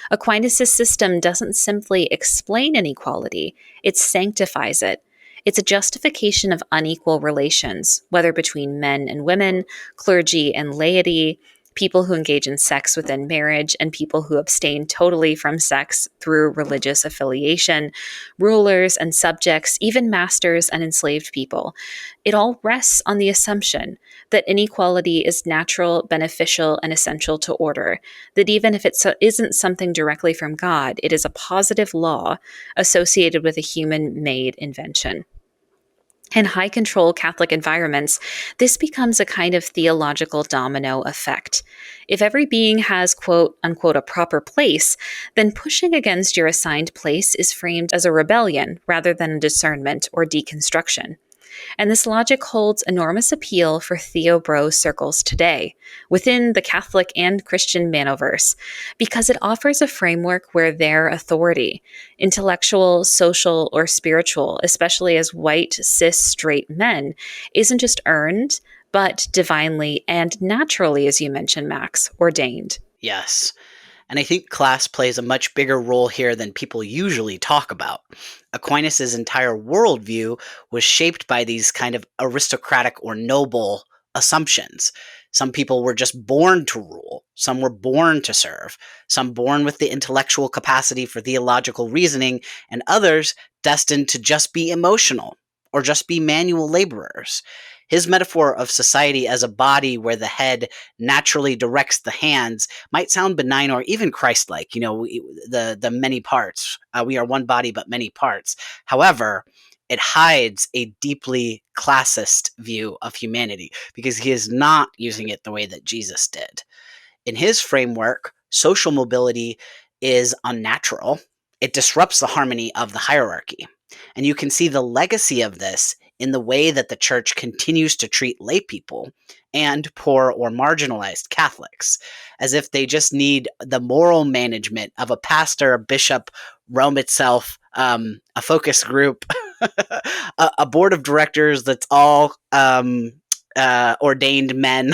Aquinas' system doesn't simply explain inequality, it sanctifies it. It's a justification of unequal relations, whether between men and women, clergy and laity, people who engage in sex within marriage, and people who abstain totally from sex through religious affiliation, rulers and subjects, even masters and enslaved people. It all rests on the assumption that inequality is natural, beneficial, and essential to order, that even if it isn't something directly from God, it is a positive law associated with a human-made invention. In high control Catholic environments, this becomes a kind of theological domino effect. If every being has, quote unquote, a proper place, then pushing against your assigned place is framed as a rebellion rather than a discernment or deconstruction. And this logic holds enormous appeal for theobro circles today, within the Catholic and Christian manoverse, because it offers a framework where their authority, intellectual, social, or spiritual, especially as white, cis, straight men, isn't just earned, but divinely and naturally, as you mentioned, Max, ordained. Yes. And I think class plays a much bigger role here than people usually talk about. Aquinas' entire worldview was shaped by these kind of aristocratic or noble assumptions. Some people were just born to rule. Some were born to serve. Some born with the intellectual capacity for theological reasoning, and others destined to just be emotional or just be manual laborers. His metaphor of society as a body where the head naturally directs the hands might sound benign or even Christ-like, the many parts. We are one body, but many parts. However, it hides a deeply classist view of humanity because he is not using it the way that Jesus did. In his framework, social mobility is unnatural. It disrupts the harmony of the hierarchy. And you can see the legacy of this in the way that the church continues to treat lay people and poor or marginalized Catholics, as if they just need the moral management of a pastor, a bishop, Rome itself, a focus group, a board of directors that's all ordained men.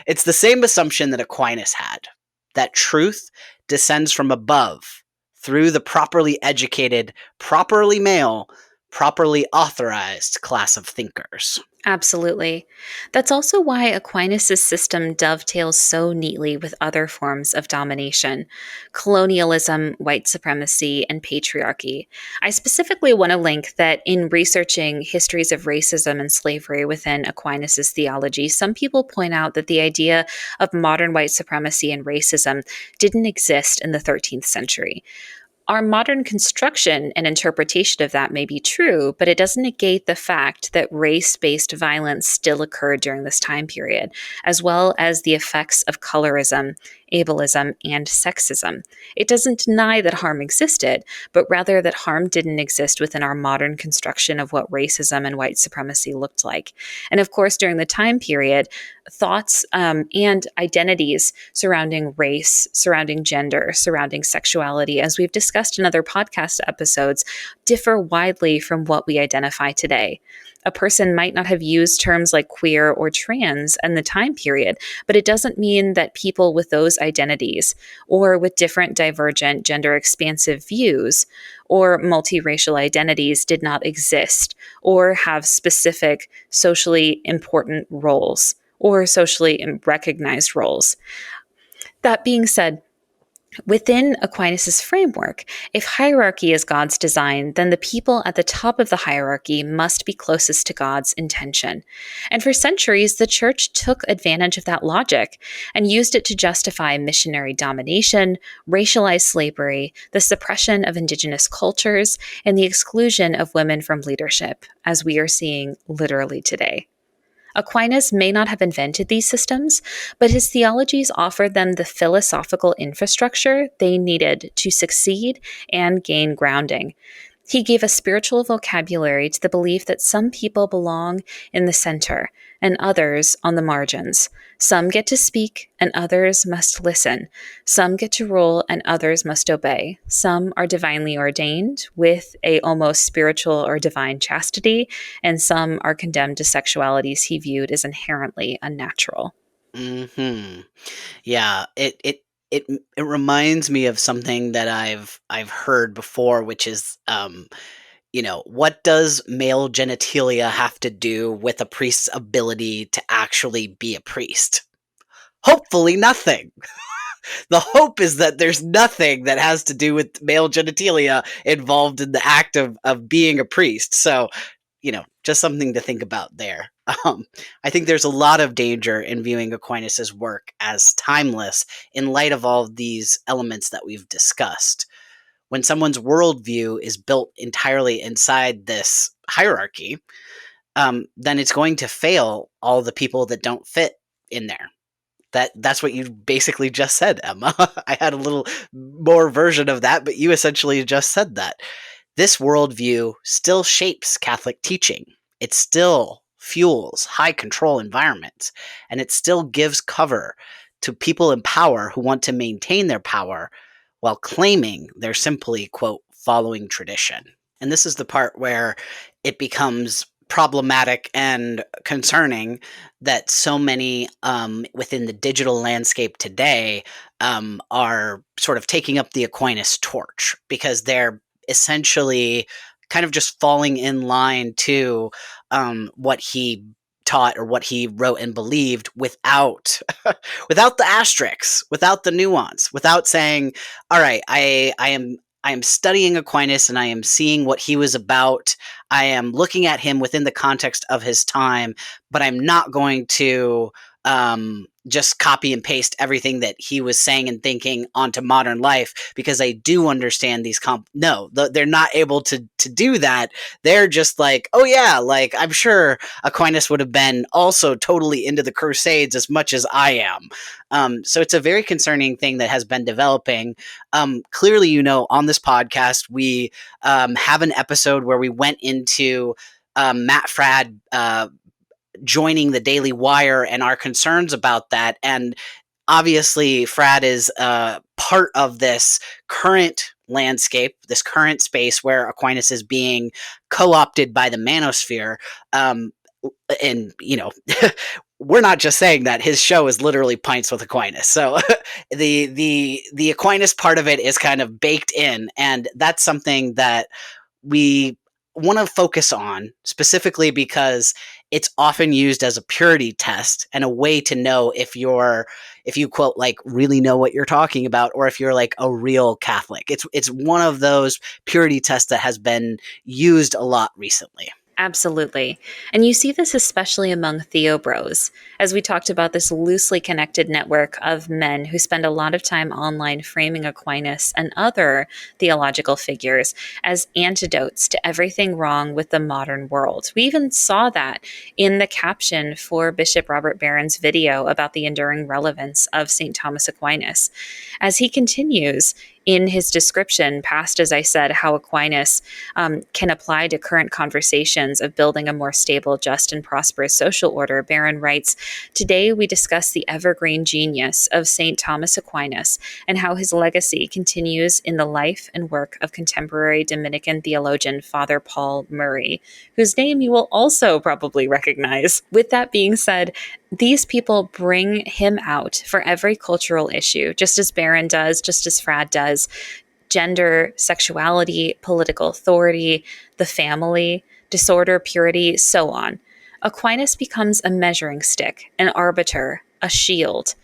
It's the same assumption that Aquinas had, that truth descends from above through the properly educated, properly male, properly authorized class of thinkers. Absolutely. That's also why Aquinas' system dovetails so neatly with other forms of domination: colonialism, white supremacy, and patriarchy. I specifically want to link that in researching histories of racism and slavery within Aquinas' theology, some people point out that the idea of modern white supremacy and racism didn't exist in the 13th century. Our modern construction and interpretation of that may be true, but it doesn't negate the fact that race based violence still occurred during this time period, as well as the effects of colorism, ableism, and sexism. It doesn't deny that harm existed, but rather that harm didn't exist within our modern construction of what racism and white supremacy looked like. And of course, during the time period, thoughts and identities surrounding race, surrounding gender, surrounding sexuality, as we've discussed in other podcast episodes, differ widely from what we identify today. A person might not have used terms like queer or trans in the time period, but it doesn't mean that people with those identities or with different divergent gender expansive views or multiracial identities did not exist or have specific socially important roles or socially recognized roles. That being said, within Aquinas' framework, if hierarchy is God's design, then the people at the top of the hierarchy must be closest to God's intention. And for centuries, the church took advantage of that logic and used it to justify missionary domination, racialized slavery, the suppression of indigenous cultures, and the exclusion of women from leadership, as we are seeing literally today. Aquinas may not have invented these systems, but his theologies offered them the philosophical infrastructure they needed to succeed and gain grounding. He gave a spiritual vocabulary to the belief that some people belong in the center and others on the margins. Some get to speak and others must listen. Some get to rule and others must obey. Some are divinely ordained with a almost spiritual or divine chastity, and some are condemned to sexualities he viewed as inherently unnatural. Hmm. Yeah, it reminds me of something that I've heard before, which is what does male genitalia have to do with a priest's ability to actually be a priest? Hopefully nothing. The hope is that there's nothing that has to do with male genitalia involved in the act of being a priest. So, just something to think about there. I think there's a lot of danger in viewing Aquinas' work as timeless in light of all of these elements that we've discussed. When someone's worldview is built entirely inside this hierarchy, then it's going to fail all the people that don't fit in there. That's what you basically just said, Emma. I had a little more version of that, but you essentially just said that. This worldview still shapes Catholic teaching. It still fuels high control environments, and it still gives cover to people in power who want to maintain their power while claiming they're simply, quote, following tradition. And this is the part where it becomes problematic and concerning that so many within the digital landscape today are sort of taking up the Aquinas torch because they're essentially kind of just falling in line to what he taught or what he wrote and believed without without the asterisks, without the nuance, without saying, all right, I am studying Aquinas and I am seeing what he was about. I am looking at him within the context of his time, but I'm not going to just copy and paste everything that he was saying and thinking onto modern life because I do understand these no, they're not able to do that. They're just like, oh yeah, like I'm sure Aquinas would have been also totally into the Crusades as much as I am. So it's a very concerning thing that has been developing. Clearly, on this podcast, we have an episode where we went into Matt Fradd joining the Daily Wire and our concerns about that. And obviously, Fradd is part of this current landscape, this current space where Aquinas is being co-opted by the manosphere. And we're not just saying that. His show is literally Pints with Aquinas. So the Aquinas part of it is kind of baked in, and that's something that we want to focus on specifically because it's often used as a purity test and a way to know if you quote like really know what you're talking about, or if you're like a real Catholic. It's one of those purity tests that has been used a lot recently. Absolutely. And you see this especially among theobros, as we talked about this loosely connected network of men who spend a lot of time online framing Aquinas and other theological figures as antidotes to everything wrong with the modern world. We even saw that in the caption for Bishop Robert Barron's video about the enduring relevance of St. Thomas Aquinas. As he continues, in his description, past, as I said, how Aquinas can apply to current conversations of building a more stable, just, and prosperous social order, Barron writes, "Today we discuss the evergreen genius of St. Thomas Aquinas and how his legacy continues in the life and work of contemporary Dominican theologian Father Paul Murray, whose name you will also probably recognize." With that being said, these people bring him out for every cultural issue, just as Barron does, just as Frad does: gender, sexuality, political authority, the family, disorder, purity, so on. Aquinas becomes a measuring stick, an arbiter, a shield,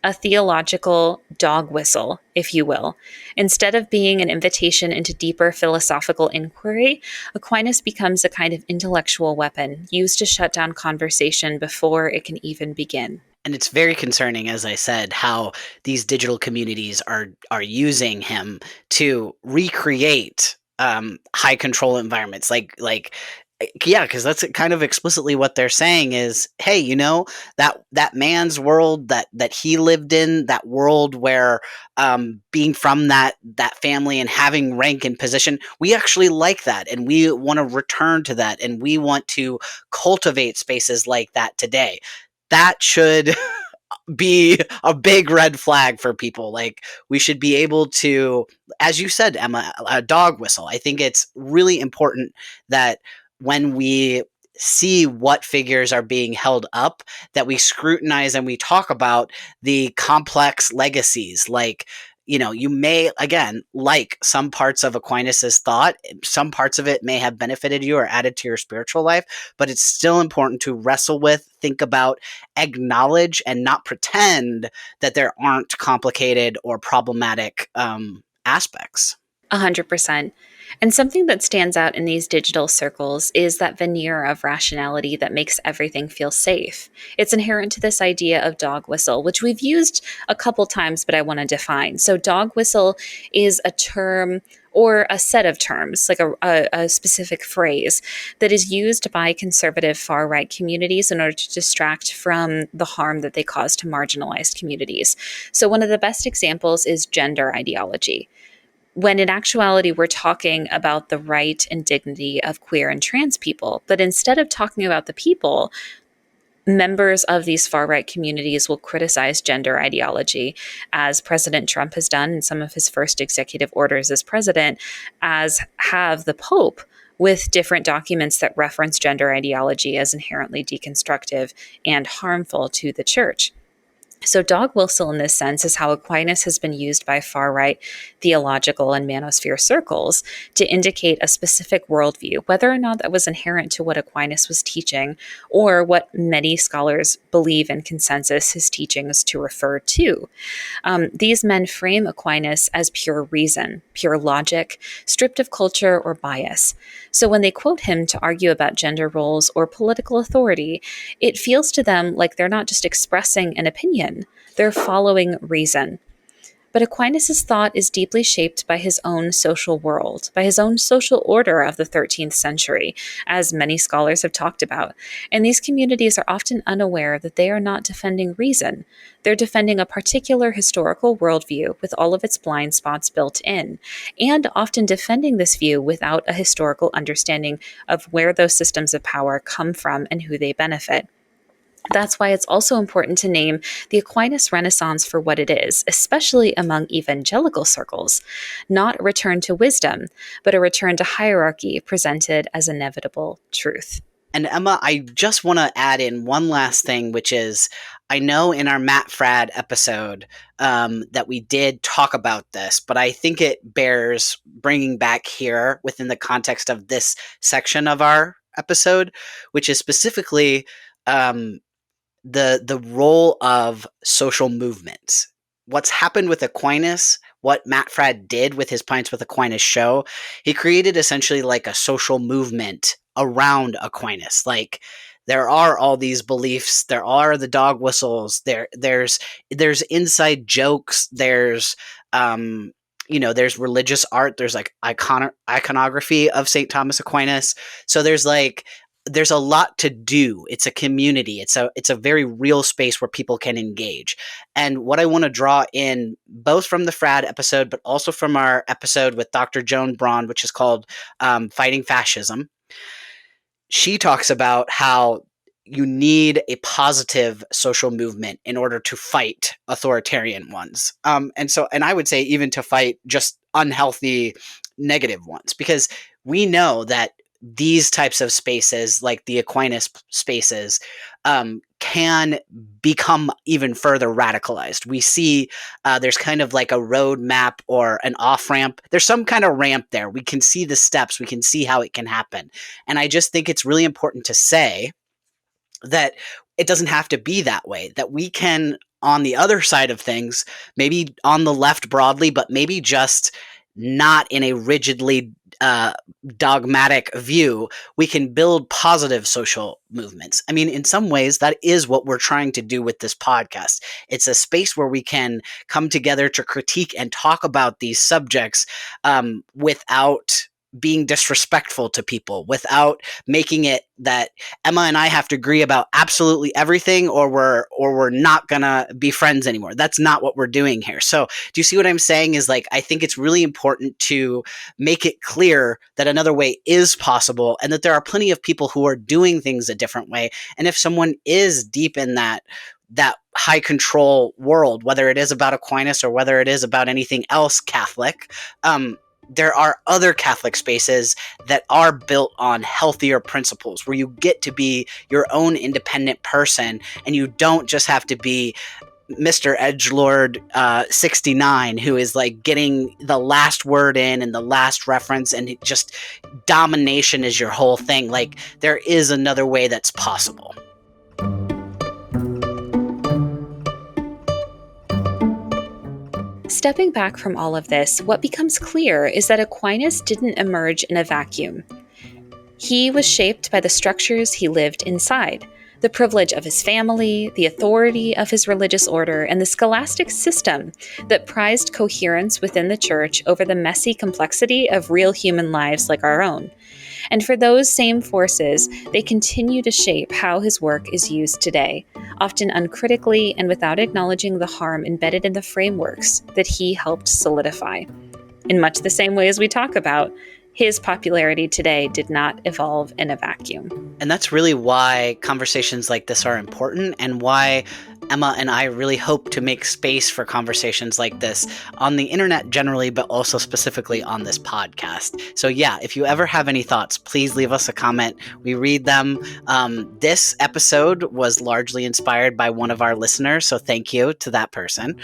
a theological dog whistle, if you will. Instead of being an invitation into deeper philosophical inquiry, Aquinas becomes a kind of intellectual weapon used to shut down conversation before it can even begin. And it's very concerning, as I said, how these digital communities are using him to recreate high control environments. Yeah, because that's kind of explicitly what they're saying is, hey, that man's world that he lived in, that world where being from that family and having rank and position, we actually like that, and we want to return to that, and we want to cultivate spaces like that today. That should be a big red flag for people. Like, we should be able to, as you said, Emma, a dog whistle. I think it's really important that when we see what figures are being held up, that we scrutinize and we talk about the complex legacies. Like, you may, again, like some parts of Aquinas's thought, some parts of it may have benefited you or added to your spiritual life, but it's still important to wrestle with, think about, acknowledge, and not pretend that there aren't complicated or problematic aspects. 100%. And something that stands out in these digital circles is that veneer of rationality that makes everything feel safe. It's inherent to this idea of dog whistle, which we've used a couple times, but I want to define. So, dog whistle is a term or a set of terms, like a specific phrase that is used by conservative far right communities in order to distract from the harm that they cause to marginalized communities. So, one of the best examples is gender ideology, when in actuality we're talking about the right and dignity of queer and trans people. But instead of talking about the people, members of these far-right communities will criticize gender ideology, as President Trump has done in some of his first executive orders as president, as have the Pope with different documents that reference gender ideology as inherently deconstructive and harmful to the church. So, dog whistle in this sense is how Aquinas has been used by far right theological and manosphere circles to indicate a specific worldview, whether or not that was inherent to what Aquinas was teaching or what many scholars believe in consensus his teachings to refer to. These men frame Aquinas as pure reason, pure logic, stripped of culture or bias. So, when they quote him to argue about gender roles or political authority, it feels to them like they're not just expressing an opinion, they're following reason. But Aquinas' thought is deeply shaped by his own social world, by his own social order of the 13th century, as many scholars have talked about. And these communities are often unaware that they are not defending reason. They're defending a particular historical worldview with all of its blind spots built in, and often defending this view without a historical understanding of where those systems of power come from and who they benefit. That's why it's also important to name the Aquinas Renaissance for what it is, especially among evangelical circles, not a return to wisdom, but a return to hierarchy presented as inevitable truth. And Emma, I just want to add in one last thing, which is I know in our Matt Fradd episode that we did talk about this, but I think it bears bringing back here within the context of this section of our episode, which is specifically the role of social movements. What's happened with Aquinas, what Matt Fradd did with his Pints with Aquinas show, he created essentially like a social movement around Aquinas. Like there are all these beliefs, there are the dog whistles, there's inside jokes, there's there's religious art, there's like iconography of St. Thomas Aquinas. So there's a lot to do. It's a community. It's a very real space where people can engage. And what I want to draw in, both from the Fradd episode, but also from our episode with Dr. Joan Braun, which is called Fighting Fascism, she talks about how you need a positive social movement in order to fight authoritarian ones. And I would say even to fight just unhealthy negative ones, because we know that these types of spaces, like the Aquinas spaces, can become even further radicalized. We see there's kind of like a roadmap or an off-ramp. There's some kind of ramp there. We can see the steps. We can see how it can happen. And I just think it's really important to say that it doesn't have to be that way, that we can, on the other side of things, maybe on the left broadly, but maybe just not in a rigidly dogmatic view, we can build positive social movements. I mean, in some ways, that is what we're trying to do with this podcast. It's a space where we can come together to critique and talk about these subjects without being disrespectful to people, without making it that Emma and I have to agree about absolutely everything, or we're not gonna be friends anymore. That's not what we're doing here. So do you see what I'm saying? Is like, I think it's really important to make it clear that another way is possible, and that there are plenty of people who are doing things a different way. And if someone is deep in that high control world, whether it is about Aquinas or whether it is about anything else Catholic, there are other Catholic spaces that are built on healthier principles, where you get to be your own independent person, and you don't just have to be Mr. Edgelord 69, who is like getting the last word in and the last reference, and just domination is your whole thing. Like, there is another way that's possible. Stepping back from all of this, what becomes clear is that Aquinas didn't emerge in a vacuum. He was shaped by the structures he lived inside, the privilege of his family, the authority of his religious order, and the scholastic system that prized coherence within the church over the messy complexity of real human lives like our own. And for those same forces, they continue to shape how his work is used today, often uncritically and without acknowledging the harm embedded in the frameworks that he helped solidify. In much the same way as we talk about, his popularity today did not evolve in a vacuum. And that's really why conversations like this are important, and why Emma and I really hope to make space for conversations like this on the internet generally, but also specifically on this podcast. So yeah, if you ever have any thoughts, please leave us a comment. We read them. This episode was largely inspired by one of our listeners, so thank you to that person.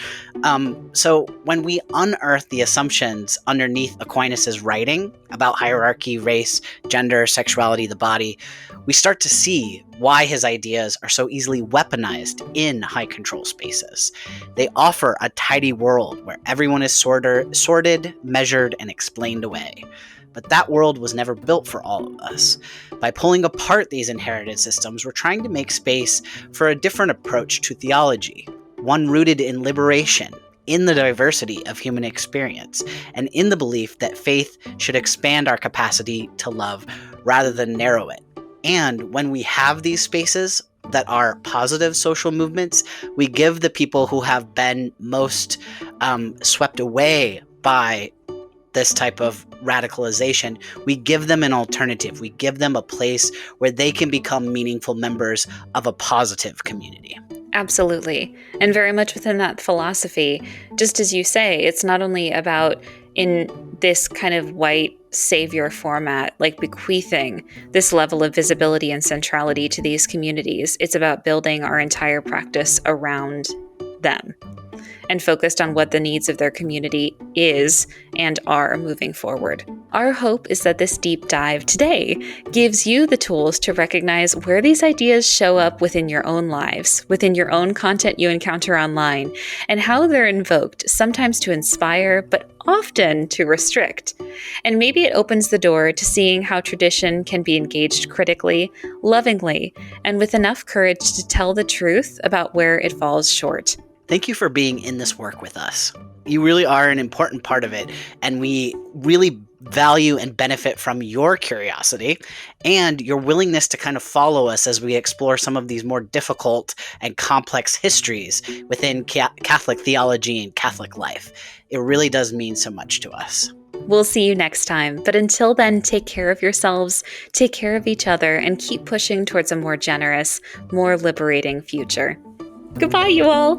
So when we unearth the assumptions underneath Aquinas' writing about hierarchy, race, gender, sexuality, the body, we start to see why his ideas are so easily weaponized in high control spaces. They offer a tidy world where everyone is sorted, measured, and explained away. But that world was never built for all of us. By pulling apart these inherited systems, we're trying to make space for a different approach to theology, one rooted in liberation, in the diversity of human experience, and in the belief that faith should expand our capacity to love rather than narrow it. And when we have these spaces that are positive social movements, we give the people who have been most swept away by this type of radicalization, we give them an alternative. We give them a place where they can become meaningful members of a positive community. Absolutely. And very much within that philosophy, just as you say, it's not only about in this kind of white savior format, like bequeathing this level of visibility and centrality to these communities. It's about building our entire practice around them and focused on what the needs of their community is and are moving forward. Our hope is that this deep dive today gives you the tools to recognize where these ideas show up within your own lives, within your own content you encounter online, and how they're invoked, sometimes to inspire, but often to restrict. And maybe it opens the door to seeing how tradition can be engaged critically, lovingly, and with enough courage to tell the truth about where it falls short. Thank you for being in this work with us. You really are an important part of it, and we really value and benefit from your curiosity and your willingness to kind of follow us as we explore some of these more difficult and complex histories within Catholic theology and Catholic life. It really does mean so much to us. We'll see you next time, but until then, take care of yourselves, take care of each other, and keep pushing towards a more generous, more liberating future. Goodbye, you all!